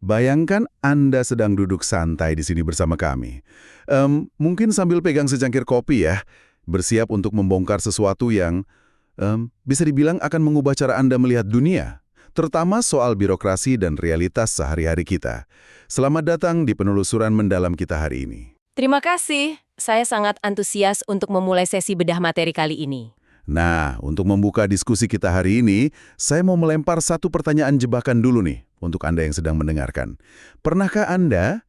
Bayangkan Anda sedang duduk santai di sini bersama kami. Mungkin sambil pegang secangkir kopi ya, bersiap untuk membongkar sesuatu yang bisa dibilang akan mengubah cara Anda melihat dunia, terutama soal birokrasi dan realitas sehari-hari kita. Selamat datang di penelusuran mendalam kita hari ini. Terima kasih. Saya sangat antusias untuk memulai sesi bedah materi kali ini. Nah, untuk membuka diskusi kita hari ini, saya mau melempar satu pertanyaan jebakan dulu nih, untuk Anda yang sedang mendengarkan. Pernahkah Anda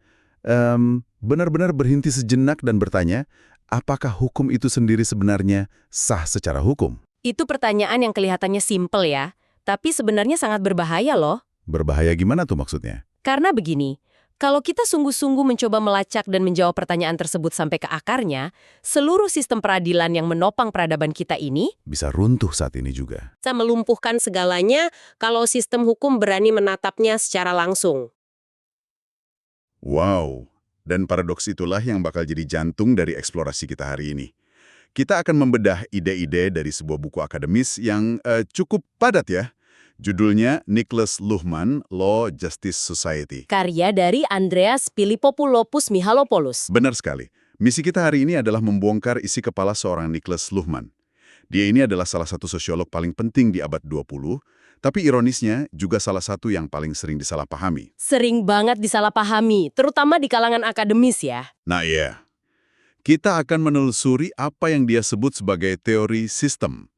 benar-benar berhenti sejenak dan bertanya, apakah hukum itu sendiri sebenarnya sah secara hukum? Itu pertanyaan yang kelihatannya simpel ya, tapi sebenarnya sangat berbahaya loh. Berbahaya gimana tuh maksudnya? Karena begini, kalau kita sungguh-sungguh mencoba melacak dan menjawab pertanyaan tersebut sampai ke akarnya, seluruh sistem peradilan yang menopang peradaban kita ini Bisa runtuh saat ini juga. bisa melumpuhkan segalanya kalau sistem hukum berani menatapnya secara langsung. Wow, dan paradoks itulah yang bakal jadi jantung dari eksplorasi kita hari ini. Kita akan membedah ide-ide dari sebuah buku akademis yang cukup padat ya. Judulnya Niklas Luhmann, Law Justice Society. Karya dari Andreas Philippopoulos Michalopoulos. Benar sekali. Misi kita hari ini adalah membongkar isi kepala seorang Niklas Luhmann. Dia ini adalah salah satu sosiolog paling penting di abad 20, tapi ironisnya juga salah satu yang paling sering disalahpahami. Sering banget disalahpahami, terutama di kalangan akademis ya. Nah iya, kita akan menelusuri apa yang dia sebut sebagai teori sistem.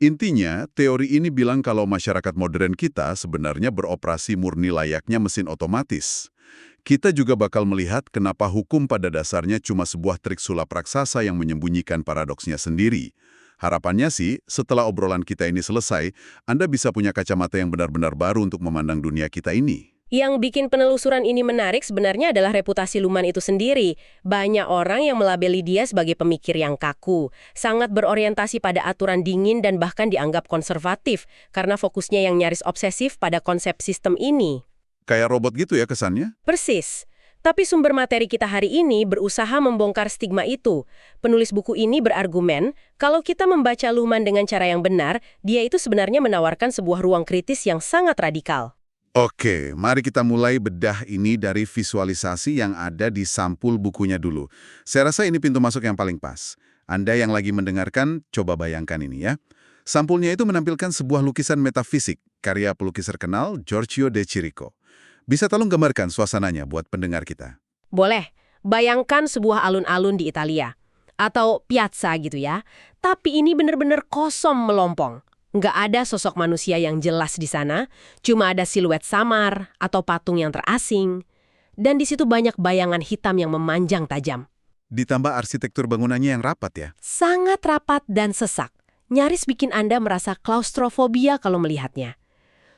Intinya, teori ini bilang kalau masyarakat modern kita sebenarnya beroperasi murni layaknya mesin otomatis. Kita juga bakal melihat kenapa hukum pada dasarnya cuma sebuah trik sulap raksasa yang menyembunyikan paradoksnya sendiri. Harapannya sih, setelah obrolan kita ini selesai, Anda bisa punya kacamata yang benar-benar baru untuk memandang dunia kita ini. Yang bikin penelusuran ini menarik sebenarnya adalah reputasi Luhmann itu sendiri. Banyak orang yang melabeli dia sebagai pemikir yang kaku, sangat berorientasi pada aturan dingin dan bahkan dianggap konservatif karena fokusnya yang nyaris obsesif pada konsep sistem ini. Kayak robot gitu ya kesannya? Persis. Tapi sumber materi kita hari ini berusaha membongkar stigma itu. Penulis buku ini berargumen, kalau kita membaca Luhmann dengan cara yang benar, dia itu sebenarnya menawarkan sebuah ruang kritis yang sangat radikal. Oke, mari kita mulai bedah ini dari visualisasi yang ada di sampul bukunya dulu. Saya rasa ini pintu masuk yang paling pas. Anda yang lagi mendengarkan, coba bayangkan ini ya. Sampulnya itu menampilkan sebuah lukisan metafisik, karya pelukis terkenal Giorgio de Chirico. Bisa tolong gambarkan suasananya buat pendengar kita? Boleh, bayangkan sebuah alun-alun di Italia. Atau piazza gitu ya. Tapi ini benar-benar kosong melompong. Nggak ada sosok manusia yang jelas di sana, cuma ada siluet samar atau patung yang terasing. Dan di situ banyak bayangan hitam yang memanjang tajam. Ditambah arsitektur bangunannya yang rapat ya. Sangat rapat dan sesak. Nyaris bikin Anda merasa klaustrofobia kalau melihatnya.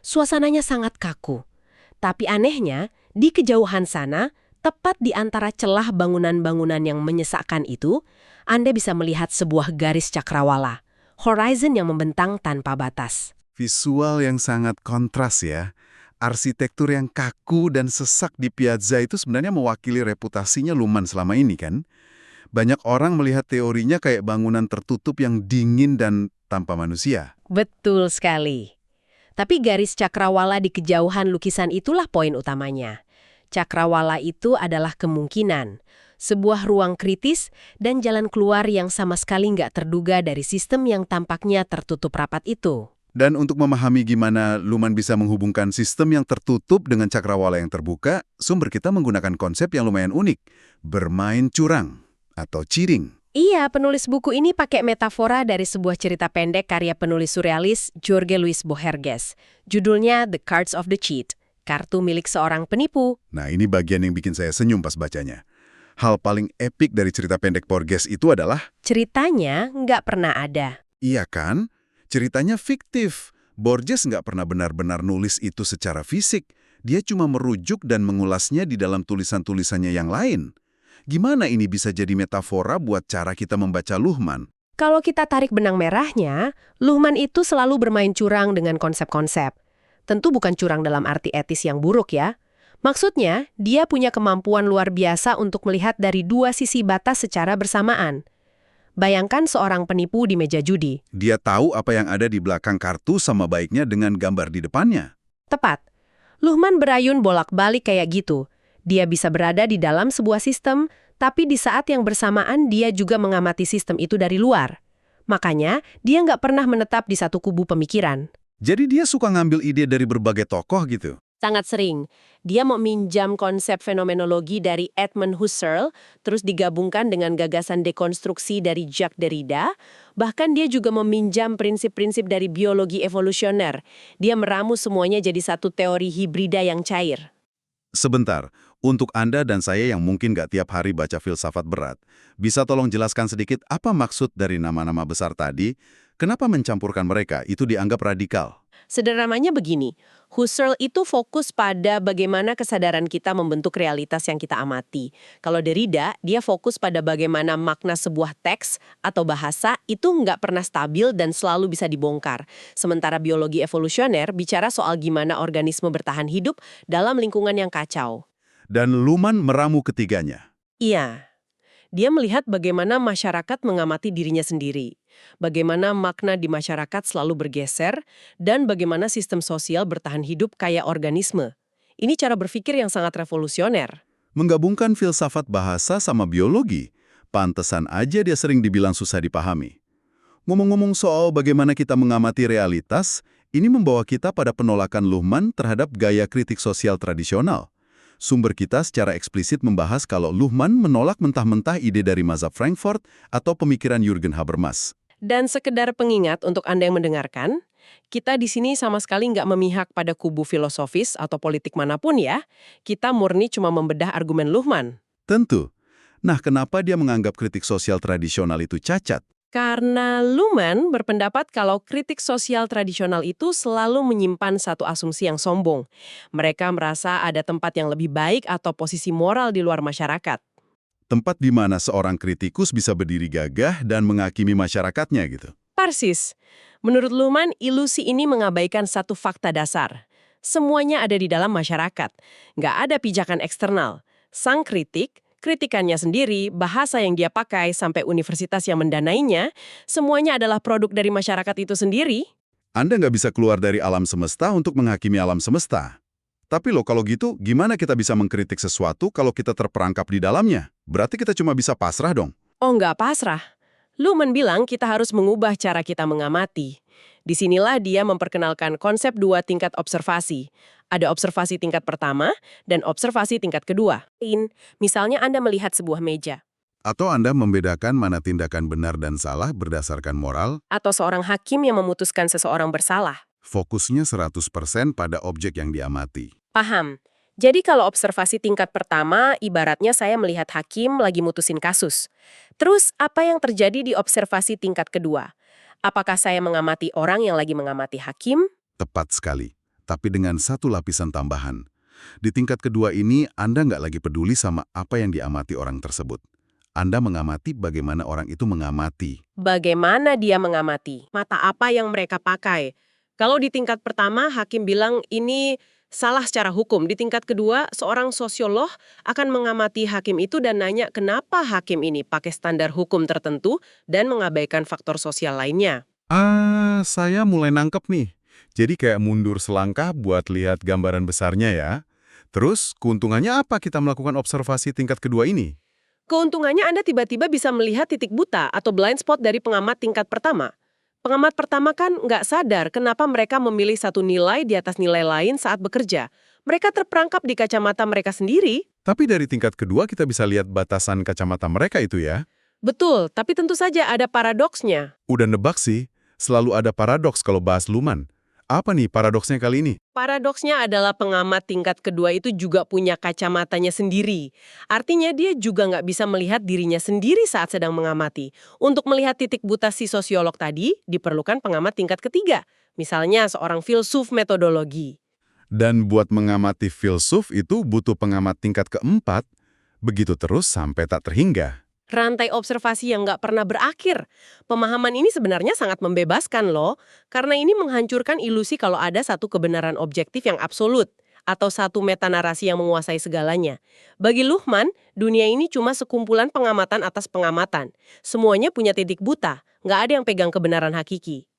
Suasananya sangat kaku. Tapi anehnya, di kejauhan sana, tepat di antara celah bangunan-bangunan yang menyesakkan itu, Anda bisa melihat sebuah garis cakrawala. Horizon yang membentang tanpa batas. Visual yang sangat kontras ya. Arsitektur yang kaku dan sesak di piazza itu sebenarnya mewakili reputasinya Luhmann selama ini kan. Banyak orang melihat teorinya kayak bangunan tertutup yang dingin dan tanpa manusia. Betul sekali. Tapi garis cakrawala di kejauhan lukisan itulah poin utamanya. Cakrawala itu adalah kemungkinan. Sebuah ruang kritis dan jalan keluar yang sama sekali nggak terduga dari sistem yang tampaknya tertutup rapat itu. Dan untuk memahami gimana Luhmann bisa menghubungkan sistem yang tertutup dengan cakrawala yang terbuka, sumber kita menggunakan konsep yang lumayan unik, bermain curang atau cheating. Iya, penulis buku ini pakai metafora dari sebuah cerita pendek karya penulis surrealis Jorge Luis Borges. Judulnya The Cards of the Cheat, kartu milik seorang penipu. Nah, ini bagian yang bikin saya senyum pas bacanya. Hal paling epik dari cerita pendek Borges itu adalah Ceritanya nggak pernah ada. iya kan? Ceritanya fiktif. Borges nggak pernah benar-benar nulis itu secara fisik. Dia cuma merujuk dan mengulasnya di dalam tulisan-tulisannya yang lain. Gimana ini bisa jadi metafora buat cara kita membaca Luhmann? Kalau kita tarik benang merahnya, Luhmann itu selalu bermain curang dengan konsep-konsep. Tentu bukan curang dalam arti etis yang buruk ya. Maksudnya, dia punya kemampuan luar biasa untuk melihat dari dua sisi batas secara bersamaan. Bayangkan seorang penipu di meja judi. Dia tahu apa yang ada di belakang kartu sama baiknya dengan gambar di depannya. Tepat. Luhmann berayun bolak-balik kayak gitu. Dia bisa berada di dalam sebuah sistem, tapi di saat yang bersamaan dia juga mengamati sistem itu dari luar. Makanya, dia nggak pernah menetap di satu kubu pemikiran. Jadi dia suka ngambil ide dari berbagai tokoh gitu. Sangat sering. Dia mau minjam konsep fenomenologi dari Edmund Husserl, terus digabungkan dengan gagasan dekonstruksi dari Jacques Derrida. Bahkan dia juga meminjam prinsip-prinsip dari biologi evolusioner. Dia meramu semuanya jadi satu teori hibrida yang cair. Sebentar, untuk Anda dan saya yang mungkin nggak tiap hari baca filsafat berat, bisa tolong jelaskan sedikit apa maksud dari nama-nama besar tadi? Kenapa mencampurkan mereka itu dianggap radikal? Sederhananya begini, Husserl itu fokus pada bagaimana kesadaran kita membentuk realitas yang kita amati. Kalau Derrida, dia fokus pada bagaimana makna sebuah teks atau bahasa itu nggak pernah stabil dan selalu bisa dibongkar. Sementara biologi evolusioner bicara soal gimana organisme bertahan hidup dalam lingkungan yang kacau. Dan Luhmann meramu ketiganya. Iya. Dia melihat bagaimana masyarakat mengamati dirinya sendiri, bagaimana makna di masyarakat selalu bergeser, dan bagaimana sistem sosial bertahan hidup kayak organisme. Ini cara berpikir yang sangat revolusioner. Menggabungkan filsafat bahasa sama biologi, pantesan aja dia sering dibilang susah dipahami. Ngomong-ngomong soal bagaimana kita mengamati realitas, ini membawa kita pada penolakan Luhmann terhadap gaya kritik sosial tradisional. Sumber kita secara eksplisit membahas kalau Luhmann menolak mentah-mentah ide dari mazhab Frankfurt atau pemikiran Jürgen Habermas. Dan sekedar pengingat untuk Anda yang mendengarkan, kita di sini sama sekali nggak memihak pada kubu filosofis atau politik manapun ya. Kita murni cuma membedah argumen Luhmann. Tentu. Nah, kenapa dia menganggap kritik sosial tradisional itu cacat? Karena Luhmann berpendapat kalau kritik sosial tradisional itu selalu menyimpan satu asumsi yang sombong. Mereka merasa ada tempat yang lebih baik atau posisi moral di luar masyarakat. Tempat di mana seorang kritikus bisa berdiri gagah dan menghakimi masyarakatnya gitu. Persis. Menurut Luhmann, ilusi ini mengabaikan satu fakta dasar. Semuanya ada di dalam masyarakat. Nggak ada pijakan eksternal. Sang kritik, kritikannya sendiri, bahasa yang dia pakai, sampai universitas yang mendanainya, semuanya adalah produk dari masyarakat itu sendiri. Anda nggak bisa keluar dari alam semesta untuk menghakimi alam semesta. Tapi loh, kalau gitu, gimana kita bisa mengkritik sesuatu kalau kita terperangkap di dalamnya? Berarti kita cuma bisa pasrah dong. Oh, nggak pasrah. Luhmann bilang kita harus mengubah cara kita mengamati. Disinilah dia memperkenalkan konsep dua tingkat observasi. Ada observasi tingkat pertama dan observasi tingkat kedua. Misalnya Anda melihat sebuah meja. Atau Anda membedakan mana tindakan benar dan salah berdasarkan moral, Atau seorang hakim yang memutuskan seseorang bersalah. fokusnya 100% pada objek yang diamati. Paham. Jadi kalau observasi tingkat pertama, ibaratnya saya melihat hakim lagi mutusin kasus. Terus apa yang terjadi di observasi tingkat kedua? Apakah saya mengamati orang yang lagi mengamati hakim? Tepat sekali. Tapi dengan satu lapisan tambahan. Di tingkat kedua ini, Anda nggak lagi peduli sama apa yang diamati orang tersebut. Anda mengamati bagaimana orang itu mengamati. Bagaimana dia mengamati? Mata apa yang mereka pakai? Kalau di tingkat pertama, hakim bilang ini salah secara hukum. Di tingkat kedua, seorang sosiolog akan mengamati hakim itu dan nanya kenapa hakim ini pakai standar hukum tertentu dan mengabaikan faktor sosial lainnya. Saya mulai nangkep nih. Jadi kayak mundur selangkah buat lihat gambaran besarnya ya. Terus, keuntungannya apa kita melakukan observasi tingkat kedua ini? Keuntungannya Anda tiba-tiba bisa melihat titik buta atau blind spot dari pengamat tingkat pertama. Pengamat pertama kan nggak sadar kenapa mereka memilih satu nilai di atas nilai lain saat bekerja. Mereka terperangkap di kacamata mereka sendiri. Tapi dari tingkat kedua kita bisa lihat batasan kacamata mereka itu ya. Betul, tapi tentu saja ada paradoksnya. Udah nebak sih, selalu ada paradoks kalau bahas Luhmann. Apa nih paradoksnya kali ini? Paradoksnya adalah pengamat tingkat kedua itu juga punya kacamatanya sendiri. Artinya dia juga nggak bisa melihat dirinya sendiri saat sedang mengamati. Untuk melihat titik buta si sosiolog tadi, diperlukan pengamat tingkat ketiga. Misalnya seorang filsuf metodologi. Dan buat mengamati filsuf itu butuh pengamat tingkat keempat, begitu terus sampai tak terhingga. Rantai observasi yang nggak pernah berakhir. Pemahaman ini sebenarnya sangat membebaskan loh, karena ini menghancurkan ilusi kalau ada satu kebenaran objektif yang absolut, atau satu metanarasi yang menguasai segalanya. Bagi Luhmann, dunia ini cuma sekumpulan pengamatan atas pengamatan. Semuanya punya titik buta, nggak ada yang pegang kebenaran hakiki.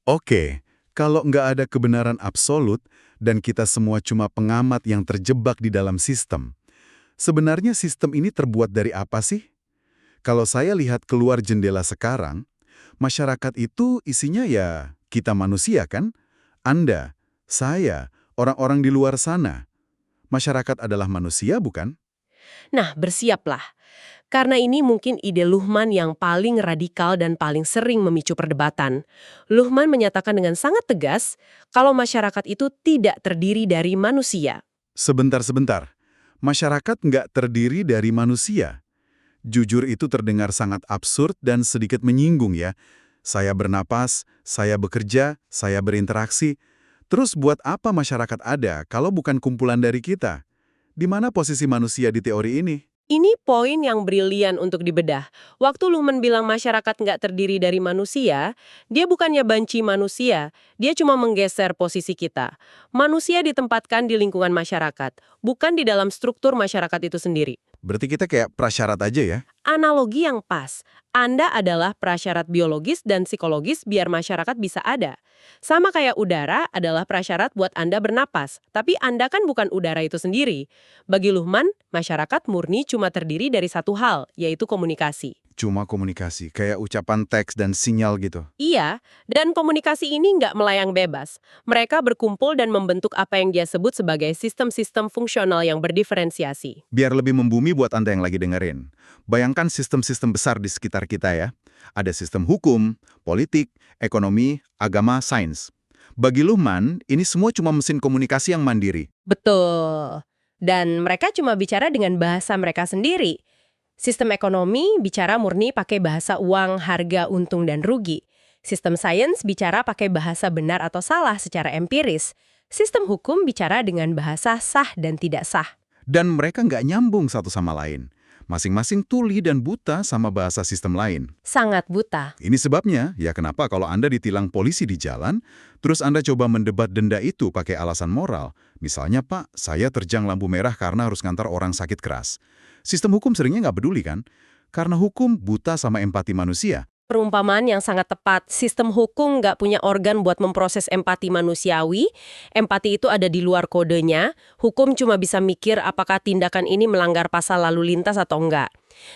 Oke, kalau nggak ada kebenaran absolut, dan kita semua cuma pengamat yang terjebak di dalam sistem. Sebenarnya sistem ini terbuat dari apa sih? Kalau saya lihat keluar jendela sekarang, masyarakat itu isinya ya kita manusia kan? Anda, saya, orang-orang di luar sana. Masyarakat adalah manusia, bukan? Nah, bersiaplah. Karena ini mungkin ide Luhmann yang paling radikal dan paling sering memicu perdebatan. Luhmann menyatakan dengan sangat tegas kalau masyarakat itu tidak terdiri dari manusia. Sebentar. Masyarakat nggak terdiri dari manusia. Jujur itu terdengar sangat absurd dan sedikit menyinggung ya. Saya bernapas, saya bekerja, saya berinteraksi. Terus buat apa masyarakat ada kalau bukan kumpulan dari kita? Di mana posisi manusia di teori ini? Ini poin yang brilian untuk dibedah. Waktu Luhmann bilang masyarakat nggak terdiri dari manusia, dia bukannya banci manusia, dia cuma menggeser posisi kita. Manusia ditempatkan di lingkungan masyarakat, bukan di dalam struktur masyarakat itu sendiri. Berarti kita kayak prasyarat aja ya? Analogi yang pas. Anda adalah prasyarat biologis dan psikologis biar masyarakat bisa ada. Sama kayak udara adalah prasyarat buat Anda bernapas, tapi Anda kan bukan udara itu sendiri. Bagi Luhmann, masyarakat murni cuma terdiri dari satu hal, yaitu komunikasi. Cuma komunikasi, kayak ucapan teks dan sinyal gitu. Iya, dan komunikasi ini nggak melayang bebas. Mereka berkumpul dan membentuk apa yang dia sebut sebagai sistem-sistem fungsional yang berdiferensiasi. Biar lebih membumi buat Anda yang lagi dengerin. Bayangkan sistem-sistem besar di sekitar kita ya. Ada sistem hukum, politik, ekonomi, agama, sains. Bagi Luhmann, ini semua cuma mesin komunikasi yang mandiri. Betul. Dan mereka cuma bicara dengan bahasa mereka sendiri. Sistem ekonomi bicara murni pakai bahasa uang, harga, untung, dan rugi. Sistem sains bicara pakai bahasa benar atau salah secara empiris. Sistem hukum bicara dengan bahasa sah dan tidak sah. Dan mereka nggak nyambung satu sama lain. Masing-masing tuli dan buta sama bahasa sistem lain. Sangat buta. Ini sebabnya, ya kenapa kalau Anda ditilang polisi di jalan, terus Anda coba mendebat denda itu pakai alasan moral. Misalnya, Pak, saya terjang lampu merah karena harus ngantar orang sakit keras. Sistem hukum seringnya nggak peduli kan? Karena hukum buta sama empati manusia. Perumpamaan yang sangat tepat, sistem hukum nggak punya organ buat memproses empati manusiawi. Empati itu ada di luar kodenya. Hukum cuma bisa mikir apakah tindakan ini melanggar pasal lalu lintas atau enggak.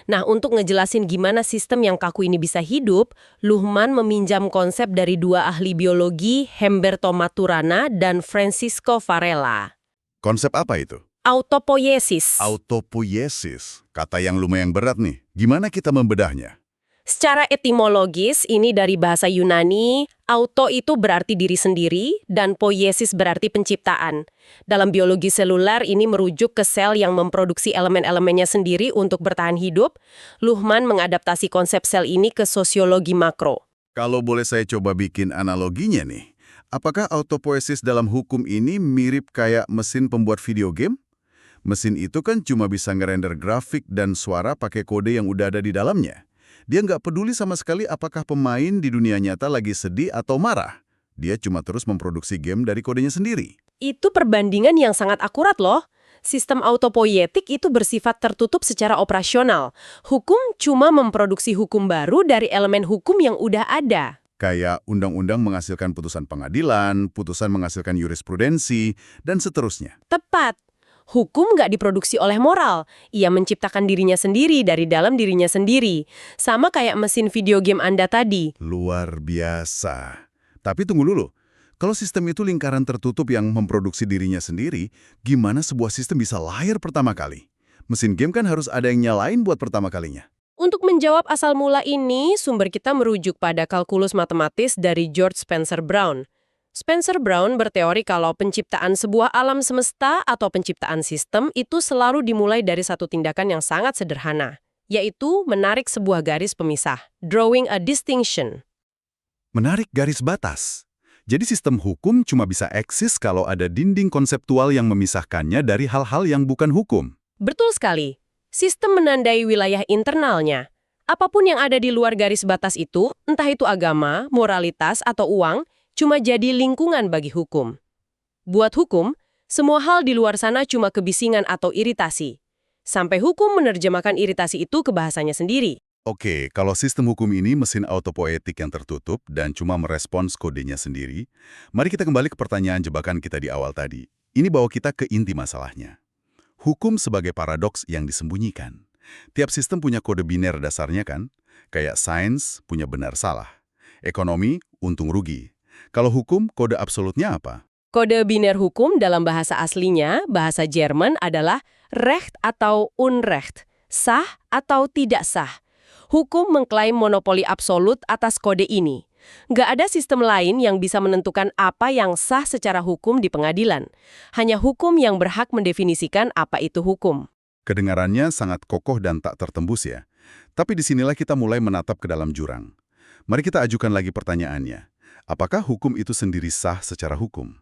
Nah, untuk ngejelasin gimana sistem yang kaku ini bisa hidup, Luhmann meminjam konsep dari dua ahli biologi, Humberto Maturana dan Francisco Varela. Konsep apa itu? Autopoiesis. Autopoiesis. Kata yang lumayan berat nih. Gimana kita membedahnya? Secara etimologis, ini dari bahasa Yunani, auto itu berarti diri sendiri, dan poiesis berarti penciptaan. Dalam biologi seluler, ini merujuk ke sel yang memproduksi elemen-elemennya sendiri untuk bertahan hidup. Luhmann mengadaptasi konsep sel ini ke sosiologi makro. Kalau boleh saya coba bikin analoginya nih. Apakah autopoiesis dalam hukum ini mirip kayak mesin pembuat video game? Mesin itu kan cuma bisa ngerender grafik dan suara pakai kode yang udah ada di dalamnya. Dia nggak peduli sama sekali apakah pemain di dunia nyata lagi sedih atau marah. Dia cuma terus memproduksi game dari kodenya sendiri. Itu perbandingan yang sangat akurat loh. Sistem autopoietik itu bersifat tertutup secara operasional. Hukum cuma memproduksi hukum baru dari elemen hukum yang udah ada. Kayak undang-undang menghasilkan putusan pengadilan, putusan menghasilkan jurisprudensi, dan seterusnya. Tepat. Hukum nggak diproduksi oleh moral. Ia menciptakan dirinya sendiri dari dalam dirinya sendiri. Sama kayak mesin video game Anda tadi. Luar biasa. Tapi tunggu dulu. Kalau sistem itu lingkaran tertutup yang memproduksi dirinya sendiri, gimana sebuah sistem bisa lahir pertama kali? Mesin game kan harus ada yang nyalain buat pertama kalinya. Untuk menjawab asal mula ini, sumber kita merujuk pada kalkulus matematis dari George Spencer Brown. Spencer Brown berteori kalau penciptaan sebuah alam semesta atau penciptaan sistem itu selalu dimulai dari satu tindakan yang sangat sederhana, yaitu menarik sebuah garis pemisah, drawing a distinction. Menarik garis batas. Jadi sistem hukum cuma bisa eksis kalau ada dinding konseptual yang memisahkannya dari hal-hal yang bukan hukum. Betul sekali. Sistem menandai wilayah internalnya. Apapun yang ada di luar garis batas itu, entah itu agama, moralitas, atau uang, cuma jadi lingkungan bagi hukum. Buat hukum, semua hal di luar sana cuma kebisingan atau iritasi. Sampai hukum menerjemahkan iritasi itu ke bahasanya sendiri. Oke, kalau sistem hukum ini mesin autopoetik yang tertutup dan cuma merespons kodenya sendiri, mari kita kembali ke pertanyaan jebakan kita di awal tadi. Ini bawa kita ke inti masalahnya. Hukum sebagai paradoks yang disembunyikan. Tiap sistem punya kode biner dasarnya kan? Kayak sains punya benar salah. Ekonomi, untung rugi. Kalau hukum, kode absolutnya apa? Kode biner hukum dalam bahasa aslinya, bahasa Jerman adalah Recht atau Unrecht, sah atau tidak sah. Hukum mengklaim monopoli absolut atas kode ini. Nggak ada sistem lain yang bisa menentukan apa yang sah secara hukum di pengadilan. Hanya hukum yang berhak mendefinisikan apa itu hukum. Kedengarannya sangat kokoh dan tak tertembus ya. Tapi disinilah kita mulai menatap ke dalam jurang. Mari kita ajukan lagi pertanyaannya. Apakah hukum itu sendiri sah secara hukum?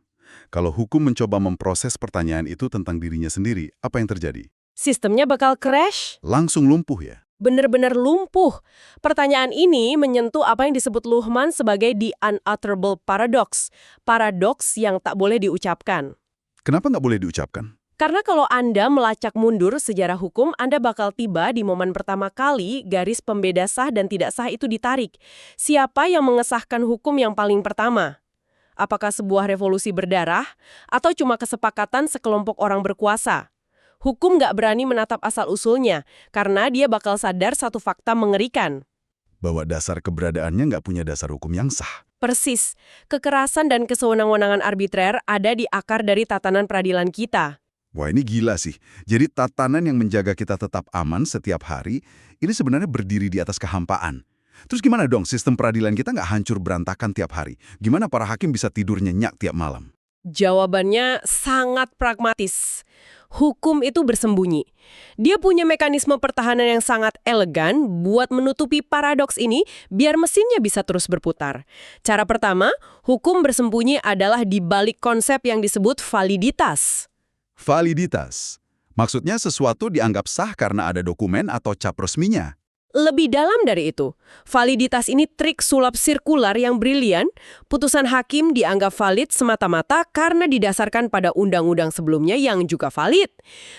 Kalau hukum mencoba memproses pertanyaan itu tentang dirinya sendiri, apa yang terjadi? Sistemnya bakal crash? Langsung lumpuh ya? Benar-benar lumpuh. Pertanyaan ini menyentuh apa yang disebut Luhmann sebagai the unutterable paradox. Paradoks yang tak boleh diucapkan. Kenapa nggak boleh diucapkan? Karena kalau Anda melacak mundur sejarah hukum, Anda bakal tiba di momen pertama kali garis pembeda sah dan tidak sah itu ditarik. Siapa yang mengesahkan hukum yang paling pertama? Apakah sebuah revolusi berdarah atau cuma kesepakatan sekelompok orang berkuasa? Hukum nggak berani menatap asal-usulnya karena dia bakal sadar satu fakta mengerikan. Bahwa dasar keberadaannya nggak punya dasar hukum yang sah. Persis, kekerasan dan kesewenang-wenangan arbitrer ada di akar dari tatanan peradilan kita. Wah, ini gila sih. Jadi tatanan yang menjaga kita tetap aman setiap hari, ini sebenarnya berdiri di atas kehampaan. Terus gimana dong sistem peradilan kita nggak hancur berantakan tiap hari? Gimana para hakim bisa tidur nyenyak tiap malam? Jawabannya sangat pragmatis. Hukum itu bersembunyi. Dia punya mekanisme pertahanan yang sangat elegan buat menutupi paradoks ini biar mesinnya bisa terus berputar. Cara pertama, hukum bersembunyi adalah di balik konsep yang disebut validitas. Validitas. Maksudnya sesuatu dianggap sah karena ada dokumen atau cap resminya. Lebih dalam dari itu, validitas ini trik sulap sirkular yang brilian. Putusan hakim dianggap valid semata-mata karena didasarkan pada undang-undang sebelumnya yang juga valid.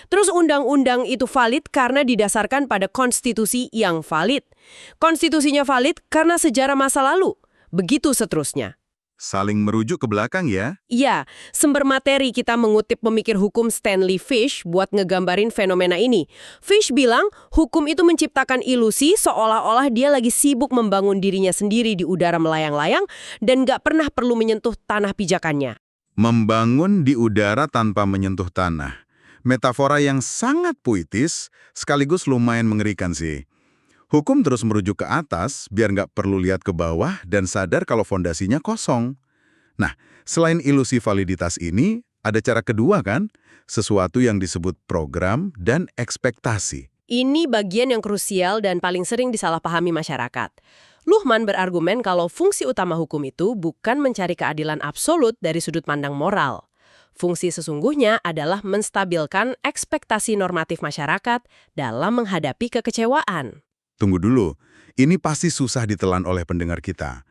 Terus undang-undang itu valid karena didasarkan pada konstitusi yang valid. Konstitusinya valid karena sejarah masa lalu. Begitu seterusnya. Saling merujuk ke belakang ya. Iya, sumber materi kita mengutip pemikir hukum Stanley Fish buat ngegambarin fenomena ini. Fish bilang, hukum itu menciptakan ilusi seolah-olah dia lagi sibuk membangun dirinya sendiri di udara melayang-layang dan nggak pernah perlu menyentuh tanah pijakannya. Membangun di udara tanpa menyentuh tanah. Metafora yang sangat puitis, sekaligus lumayan mengerikan sih. Hukum terus merujuk ke atas, biar nggak perlu lihat ke bawah dan sadar kalau fondasinya kosong. Nah, selain ilusi validitas ini, ada cara kedua kan? Sesuatu yang disebut program dan ekspektasi. Ini bagian yang krusial dan paling sering disalahpahami masyarakat. Luhmann berargumen kalau fungsi utama hukum itu bukan mencari keadilan absolut dari sudut pandang moral. Fungsi sesungguhnya adalah menstabilkan ekspektasi normatif masyarakat dalam menghadapi kekecewaan. Tunggu dulu, ini pasti susah ditelan oleh pendengar kita.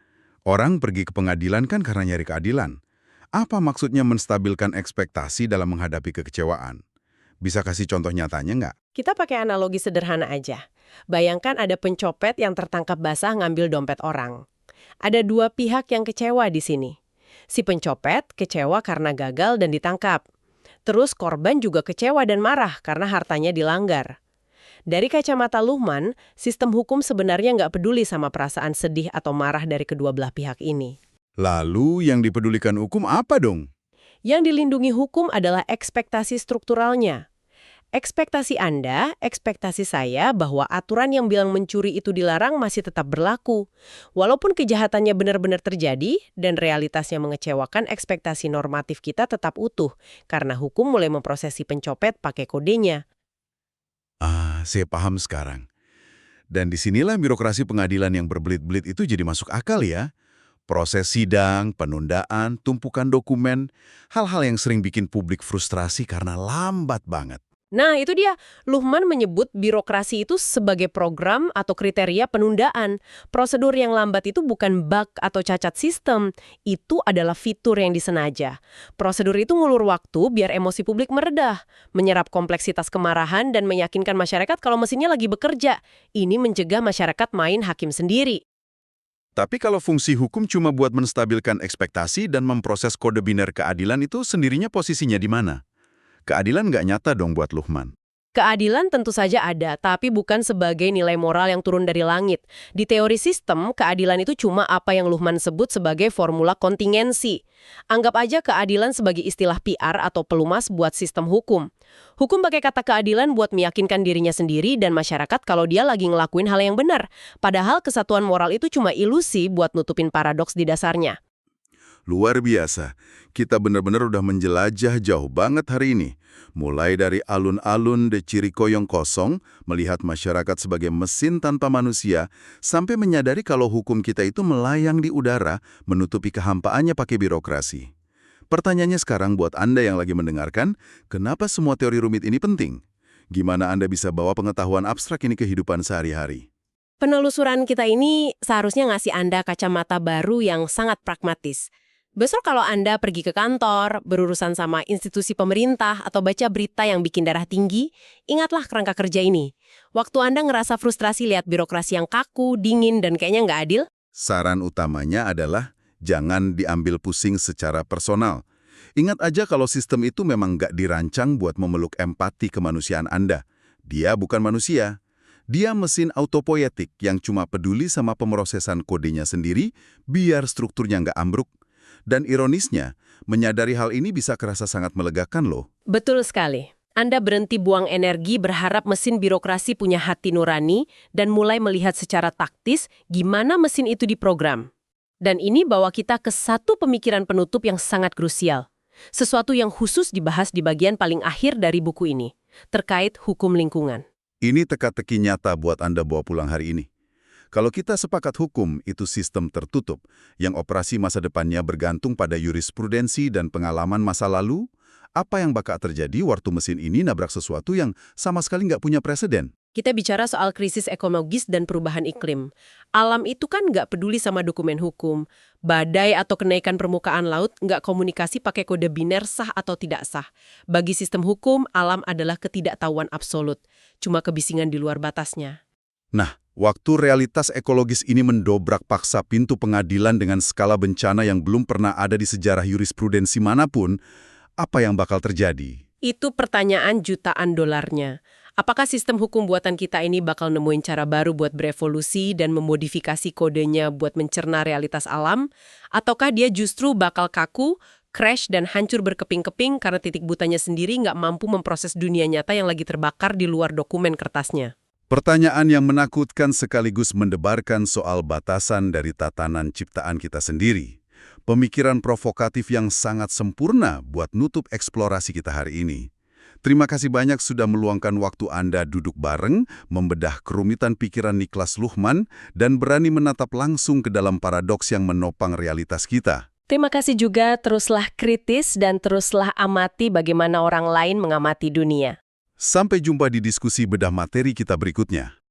Orang pergi ke pengadilan kan karena nyari keadilan. Apa maksudnya menstabilkan ekspektasi dalam menghadapi kekecewaan? Bisa kasih contoh nyatanya nggak? Kita pakai analogi sederhana aja. Bayangkan ada pencopet yang tertangkap basah ngambil dompet orang. Ada dua pihak yang kecewa di sini. Si pencopet kecewa karena gagal dan ditangkap. Terus korban juga kecewa dan marah karena hartanya dilanggar. Dari kacamata Luhmann, sistem hukum sebenarnya nggak peduli sama perasaan sedih atau marah dari kedua belah pihak ini. Lalu yang dipedulikan hukum apa dong? Yang dilindungi hukum adalah ekspektasi strukturalnya. Ekspektasi Anda, ekspektasi saya bahwa aturan yang bilang mencuri itu dilarang masih tetap berlaku. Walaupun kejahatannya benar-benar terjadi dan realitasnya mengecewakan, ekspektasi normatif kita tetap utuh karena hukum mulai memprosesi pencopet pakai kodenya. Saya paham sekarang. Dan disinilah birokrasi pengadilan yang berbelit-belit itu jadi masuk akal ya. Proses sidang, penundaan, tumpukan dokumen, hal-hal yang sering bikin publik frustrasi karena lambat banget. Nah, itu dia. Luhmann menyebut birokrasi itu sebagai program atau kriteria penundaan. Prosedur yang lambat itu bukan bug atau cacat sistem. Itu adalah fitur yang disengaja. Prosedur itu ngulur waktu biar emosi publik meredah, menyerap kompleksitas kemarahan dan meyakinkan masyarakat kalau mesinnya lagi bekerja. Ini mencegah masyarakat main hakim sendiri. Tapi kalau fungsi hukum cuma buat menstabilkan ekspektasi dan memproses kode biner keadilan itu sendirinya posisinya di mana? Keadilan nggak nyata dong buat Luhmann. Keadilan tentu saja ada, tapi bukan sebagai nilai moral yang turun dari langit. Di teori sistem, keadilan itu cuma apa yang Luhmann sebut sebagai formula kontingensi. Anggap aja keadilan sebagai istilah PR atau pelumas buat sistem hukum. Hukum pakai kata keadilan buat meyakinkan dirinya sendiri dan masyarakat kalau dia lagi ngelakuin hal yang benar. Padahal kesatuan moral itu cuma ilusi buat nutupin paradoks di dasarnya. Luar biasa. Kita benar-benar udah menjelajah jauh banget hari ini. Mulai dari alun-alun de Chirico yang kosong, melihat masyarakat sebagai mesin tanpa manusia, sampai menyadari kalau hukum kita itu melayang di udara, menutupi kehampaannya pakai birokrasi. Pertanyaannya sekarang buat Anda yang lagi mendengarkan, kenapa semua teori rumit ini penting? Gimana Anda bisa bawa pengetahuan abstrak ini ke kehidupan sehari-hari? Penelusuran kita ini seharusnya ngasih Anda kacamata baru yang sangat pragmatis. Besok kalau Anda pergi ke kantor, berurusan sama institusi pemerintah, atau baca berita yang bikin darah tinggi, ingatlah kerangka kerja ini. Waktu Anda ngerasa frustrasi lihat birokrasi yang kaku, dingin, dan kayaknya nggak adil, Saran utamanya adalah jangan diambil pusing secara personal. Ingat aja kalau sistem itu memang nggak dirancang buat memeluk empati kemanusiaan Anda. Dia bukan manusia. Dia mesin autopoietik yang cuma peduli sama pemrosesan kodenya sendiri biar strukturnya nggak ambruk. Dan ironisnya, menyadari hal ini bisa kerasa sangat melegakan loh. betul sekali. Anda berhenti buang energi berharap mesin birokrasi punya hati nurani dan mulai melihat secara taktis gimana mesin itu diprogram. Dan ini bawa kita ke satu pemikiran penutup yang sangat krusial. Sesuatu yang khusus dibahas di bagian paling akhir dari buku ini, terkait hukum lingkungan. Ini teka-teki nyata buat Anda bawa pulang hari ini. Kalau kita sepakat hukum itu sistem tertutup, yang operasi masa depannya bergantung pada jurisprudensi dan pengalaman masa lalu, apa yang bakal terjadi waktu mesin ini nabrak sesuatu yang sama sekali nggak punya preseden? Kita bicara soal krisis ekologis dan perubahan iklim. Alam itu kan nggak peduli sama dokumen hukum. Badai atau kenaikan permukaan laut nggak komunikasi pakai kode biner sah atau tidak sah. Bagi sistem hukum, alam adalah ketidaktahuan absolut. Cuma kebisingan di luar batasnya. Nah, waktu realitas ekologis ini mendobrak paksa pintu pengadilan dengan skala bencana yang belum pernah ada di sejarah jurisprudensi manapun, apa yang bakal terjadi? Itu pertanyaan jutaan dolarnya. Apakah sistem hukum buatan kita ini bakal nemuin cara baru buat berevolusi dan memodifikasi kodenya buat mencerna realitas alam? Ataukah dia justru bakal kaku, crash, dan hancur berkeping-keping karena titik butanya sendiri nggak mampu memproses dunia nyata yang lagi terbakar di luar dokumen kertasnya? Pertanyaan yang menakutkan sekaligus mendebarkan soal batasan dari tatanan ciptaan kita sendiri. Pemikiran provokatif yang sangat sempurna buat nutup eksplorasi kita hari ini. Terima kasih banyak sudah meluangkan waktu Anda duduk bareng, membedah kerumitan pikiran Niklas Luhmann, dan berani menatap langsung ke dalam paradoks yang menopang realitas kita. Terima kasih juga, teruslah kritis dan teruslah amati bagaimana orang lain mengamati dunia. Sampai jumpa di diskusi bedah materi kita berikutnya.